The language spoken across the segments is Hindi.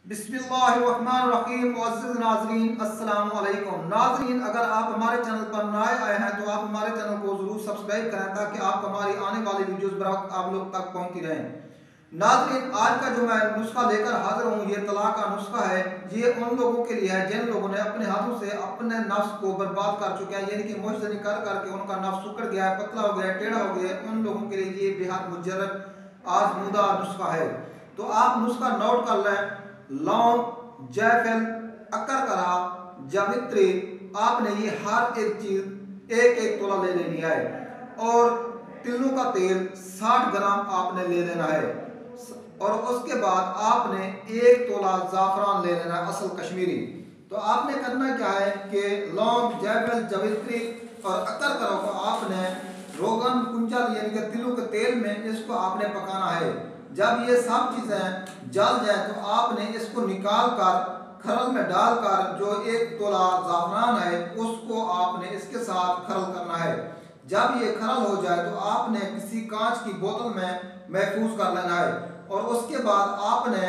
बिस्मिल्लाहिर्रहमानिर्रहीम। मुअज़्ज़िज़ नाज़रीन, अस्सलाम वालेकुम। नाज़रीन, अगर आप हमारे चैनल पर नए आए हैं तो आप हमारे चैनल को ज़रूर सब्सक्राइब करें ताकि आप हमारी आने वाली वीडियोस बराबर आप लोग तक पहुंचती रहें। नाज़रीन, आज का जो मैं नुस्खा लेकर हाजिर हूँ, ये तलाक का नुस्खा है। ये उन लोगों के लिए है जिन लोगों ने अपने हाथों से अपने नफ्स को बर्बाद कर चुके हैं, यानी कि मुश्तरी कर करके उनका नफ्स उकड़ गया है, पतला हो गया है, टेढ़ा हो गया है। उन लोगों के लिए ये बेहद मुजर्रब आजमूदा नुस्खा है। तो आप नुस्खा नोट कर लें। लौंग, जायफल, अकरकरा, जावित्री, आपने ये हर एक चीज एक एक तोला ले लेनी है। और तिलों का तेल 60 ग्राम आपने ले लेना है। और उसके बाद आपने एक तोला जाफरान ले लेना है, असल कश्मीरी। तो आपने करना क्या है कि लौंग, जायफल, जावित्री और अकरकरा को आपने रोगन कुंचल यानी कि तिलों के तेल में इसको आपने पकाना है। जब ये सब चीजें जल जाए तो आपने इसको निकाल कर खरल में डालकर जो एक तोला जाफरान है उसको आपने इसके साथ खरल करना है। जब ये खरल हो जाए तो आपने किसी कांच की बोतल में महफूज कर लेना है। और उसके बाद आपने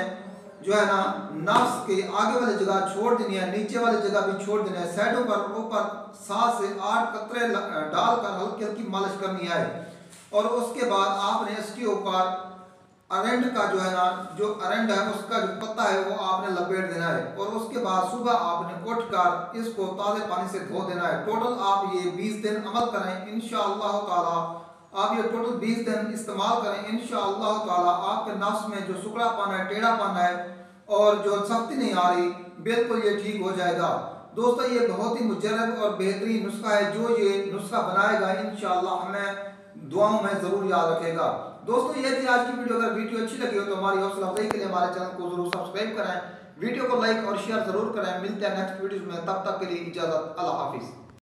जो है ना नफ्स के आगे वाली जगह छोड़ देनी है, नीचे वाली जगह भी छोड़ देनी है। साइडों पर ऊपर 7 से 8 कतरे डालकर हल्की हल्की मालिश करनी है। और उसके बाद आपने इसके ऊपर अरंड का जो है ना, जो अरंड है उसका जो पत्ता है वो आपने लपेट देना है। और उसके बाद सुबह आपने उठकर इसको ताज़े पानी से धो देना है। टोटल आप ये 20 दिन अमल करें, इंशाअल्लाह ताला आप ये टोटल 20 दिन इस्तेमाल करें। इंशाअल्लाह ताला आपके नफ्स में जो सुकड़ापन है, टेढ़ापन है और जो सख्ती नहीं आ रही, बिल्कुल ये ठीक हो जाएगा। दोस्तों, ये बहुत ही मुजर्रब और बेहतरीन नुस्खा है। जो ये नुस्खा बनाएगा इंशाअल्लाह हमें दुआओं में जरूर याद रखेगा। दोस्तों, ये थी आज की वीडियो। अगर वीडियो अच्छी लगी हो तो हमारी हौसला अफजाई के लिए हमारे चैनल को जरूर सब्सक्राइब करें, वीडियो को लाइक और शेयर जरूर करें। मिलते हैं नेक्स्ट वीडियो में, तब तक के लिए इजाजत, अल्लाह हाफिज।